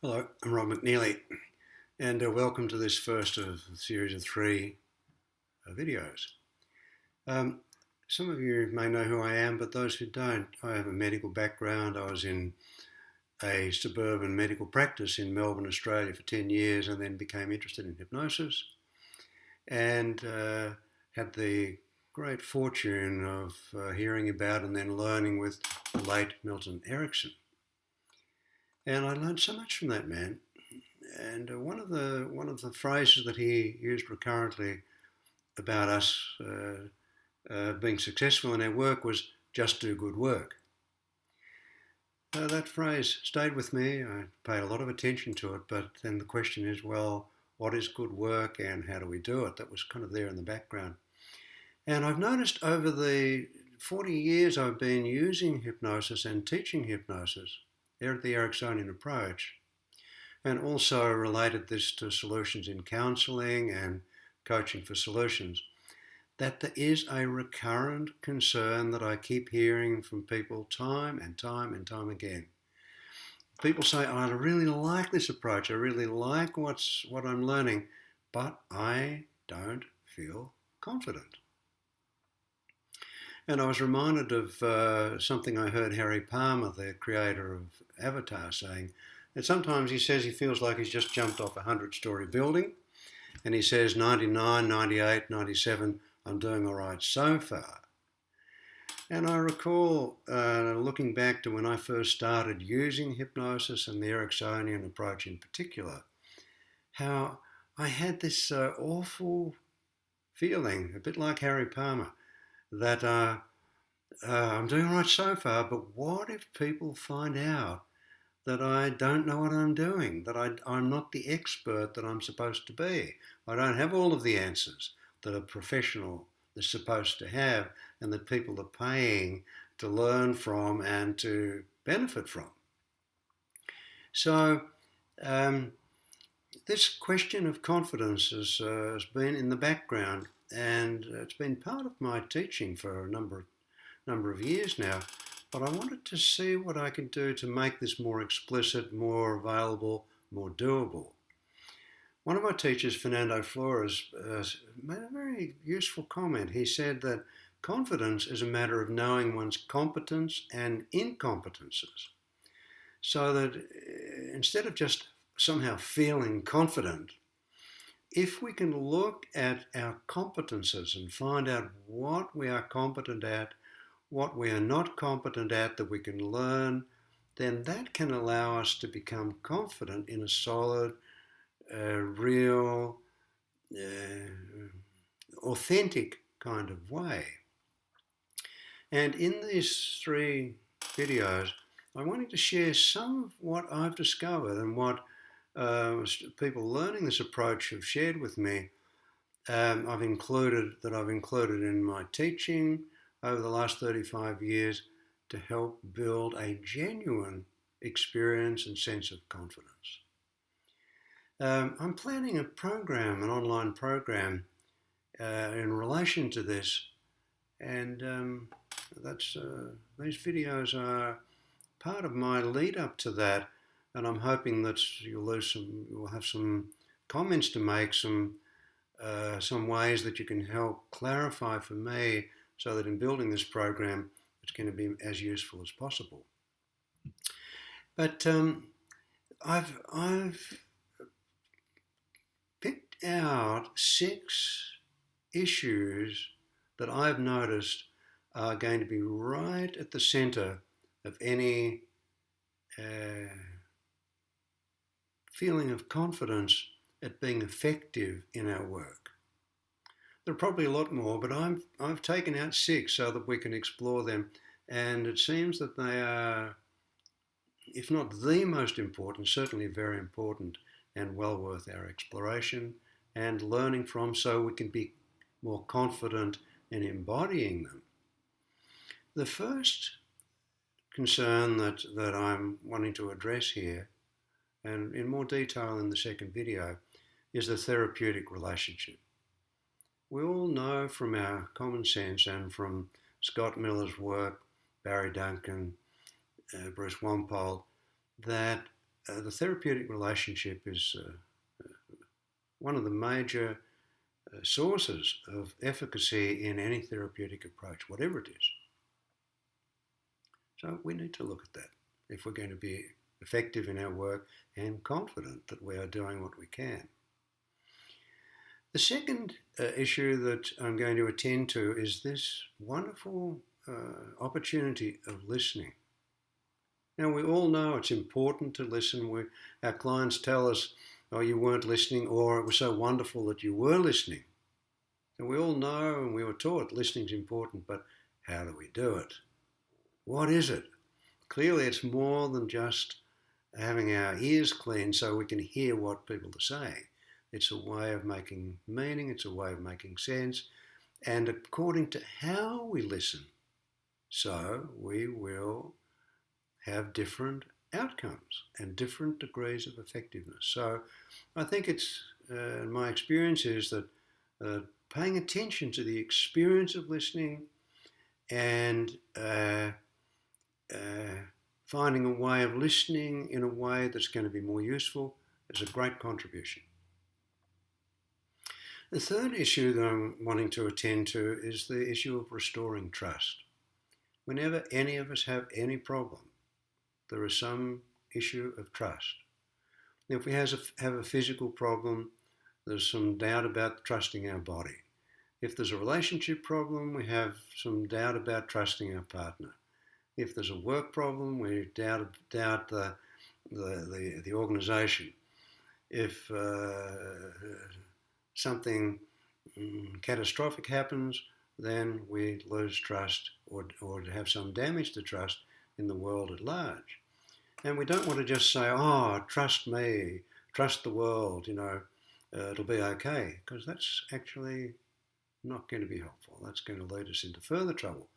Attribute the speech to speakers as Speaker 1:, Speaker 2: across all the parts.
Speaker 1: Hello, I'm Rob McNeilly, and welcome to this first of a series of three videos. Um, some of you may know who I am, but those who don't, I have a medical background. I was in a suburban medical practice in Melbourne, Australia for 10 years and then became interested in hypnosis and had the great fortune of hearing about and then learning with the late Milton Erickson. And I learned so much from that man. And one of the phrases that he used recurrently about us being successful in our work was "just do good work." That phrase stayed with me. I paid a lot of attention to it, but then the question is, well, what is good work and how do we do it? That was kind of there in the background. And I've noticed over the 40 years I've been using hypnosis and teaching hypnosis there at the Ericksonian approach, and also related this to solutions in counselling and coaching for solutions, that there is a recurrent concern that I keep hearing from people time and time and time again. People say, I really like this approach, I really like what I'm learning, but I don't feel confident. And I was reminded of something I heard Harry Palmer, the creator of Avatar, saying, and sometimes he says he feels like he's just jumped off a 100-story building, and he says 99, 98, 97, I'm doing all right so far. And I recall looking back to when I first started using hypnosis and the Ericksonian approach in particular, how I had this awful feeling, a bit like Harry Palmer, that I'm doing all right so far, but what if people find out that I don't know what I'm doing, that I'm not the expert that I'm supposed to be. I don't have all of the answers that a professional is supposed to have and that people are paying to learn from and to benefit from. So this question of confidence has been in the background, and it's been part of my teaching for a number of years now. But I wanted to see what I could do to make this more explicit, more available, more doable. One of my teachers, Fernando Flores, made a very useful comment. He said that confidence is a matter of knowing one's competence and incompetences. So that instead of just somehow feeling confident, if we can look at our competences and find out what we are competent at, what we are not competent at that we can learn, then that can allow us to become confident in a solid, real, authentic kind of way. And in these three videos, I wanted to share some of what I've discovered and what people learning this approach have shared with me. I've included in my teaching over the last 35 years to help build a genuine experience and sense of confidence. I'm planning a program, an online program, in relation to this, and these videos are part of my lead up to that, and I'm hoping that you'll have some comments to make, some ways that you can help clarify for me, so that in building this program, it's going to be as useful as possible. But I've picked out 6 issues that I've noticed are going to be right at the centre of any feeling of confidence at being effective in our work. There are probably a lot more, but I've taken out 6 so that we can explore them, and it seems that they are, if not the most important, certainly very important and well worth our exploration and learning from, so we can be more confident in embodying them. The first concern that I'm wanting to address here, and in more detail in the second video, is the therapeutic relationship. We all know from our common sense and from Scott Miller's work, Barry Duncan, Bruce Wampold, that the therapeutic relationship is one of the major sources of efficacy in any therapeutic approach, whatever it is. So we need to look at that if we're going to be effective in our work and confident that we are doing what we can. The second issue that I'm going to attend to is this wonderful opportunity of listening. Now, we all know it's important to listen. Our clients tell us, oh, you weren't listening, or it was so wonderful that you were listening. And we all know, and we were taught, listening's important, but how do we do it? What is it? Clearly, it's more than just having our ears clean so we can hear what people are saying. It's a way of making meaning, it's a way of making sense, and according to how we listen, so we will have different outcomes and different degrees of effectiveness. So I think it's, my experience is that paying attention to the experience of listening and finding a way of listening in a way that's going to be more useful is a great contribution. The third issue that I'm wanting to attend to is the issue of restoring trust. Whenever any of us have any problem, there is some issue of trust. If we have a physical problem, there's some doubt about trusting our body. If there's a relationship problem, we have some doubt about trusting our partner. If there's a work problem, we doubt the organisation. If something catastrophic happens, then we lose trust or have some damage to trust in the world at large. And we don't want to just say, oh, trust me, trust the world, it'll be okay, because that's actually not going to be helpful. That's going to lead us into further trouble.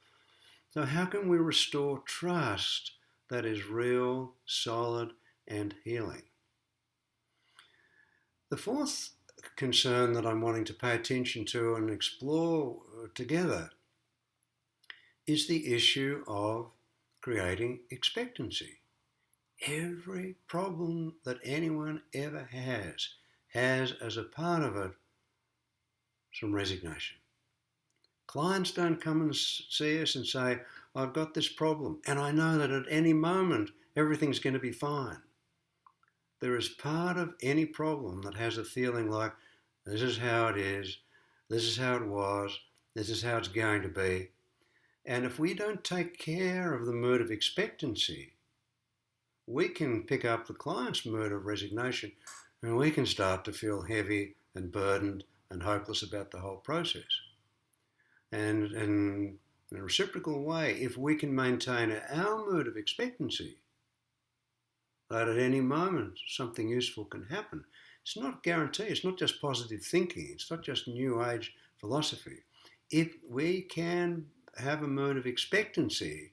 Speaker 1: So how can we restore trust that is real, solid, and healing? The fourth concern that I'm wanting to pay attention to and explore together is the issue of creating expectancy. Every problem that anyone ever has as a part of it some resignation. Clients don't come and see us and say, I've got this problem and I know that at any moment everything's going to be fine. There is part of any problem that has a feeling like, this is how it is, this is how it was, this is how it's going to be. And if we don't take care of the mood of expectancy, we can pick up the client's mood of resignation and we can start to feel heavy and burdened and hopeless about the whole process. And in a reciprocal way, if we can maintain our mood of expectancy, that at any moment something useful can happen. It's not a guarantee, it's not just positive thinking, it's not just New Age philosophy. If we can have a mood of expectancy,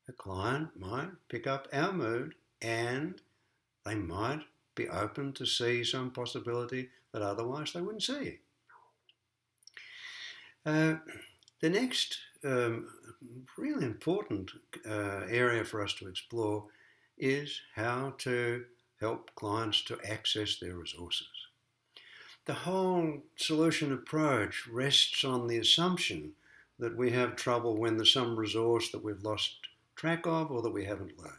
Speaker 1: a client might pick up our mood and they might be open to see some possibility that otherwise they wouldn't see. The next really important area for us to explore is how to help clients to access their resources. The whole solution approach rests on the assumption that we have trouble when there's some resource that we've lost track of or that we haven't learned.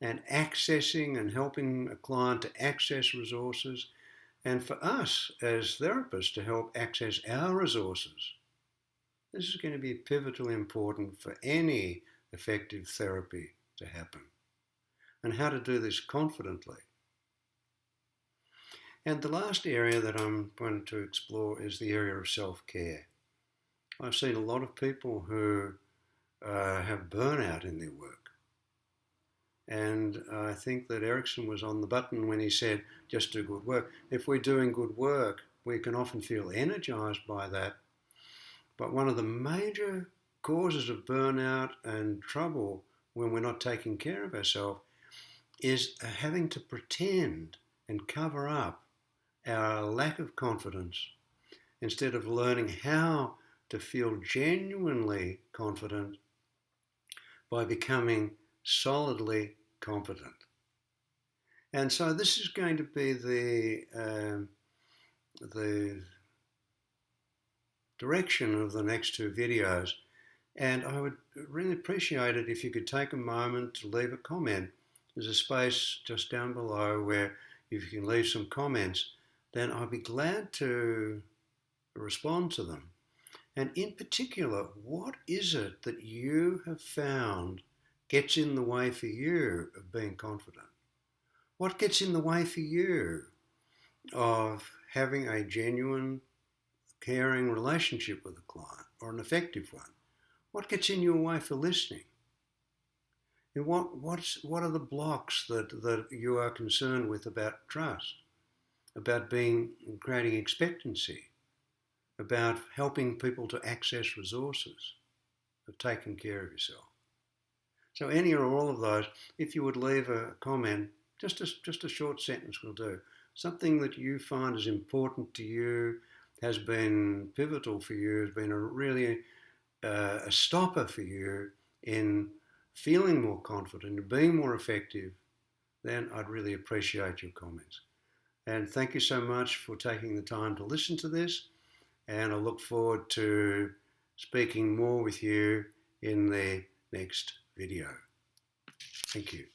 Speaker 1: And accessing and helping a client to access resources, and for us as therapists to help access our resources. This is going to be pivotally important for any effective therapy to happen. And how to do this confidently. And the last area that I'm going to explore is the area of self-care. I've seen a lot of people who have burnout in their work. And I think that Erickson was on the button when he said, just do good work. If we're doing good work, we can often feel energized by that. But one of the major causes of burnout and trouble when we're not taking care of ourselves is having to pretend and cover up our lack of confidence instead of learning how to feel genuinely confident by becoming solidly confident. And so this is going to be the direction of the next two videos. And I would really appreciate it if you could take a moment to leave a comment. There's a space just down below where if you can leave some comments, then I'll be glad to respond to them. And in particular, what is it that you have found gets in the way for you of being confident? What gets in the way for you of having a genuine, caring relationship with a client, or an effective one? What gets in your way for listening? And what are the blocks that you are concerned with about trust, about creating expectancy, about helping people to access resources, of taking care of yourself? So any or all of those, if you would leave a comment, just a short sentence will do. Something that you find is important to you, has been pivotal for you, has been a stopper for you in feeling more confident and being more effective, then I'd really appreciate your comments. And thank you so much for taking the time to listen to this. And I look forward to speaking more with you in the next video. Thank you.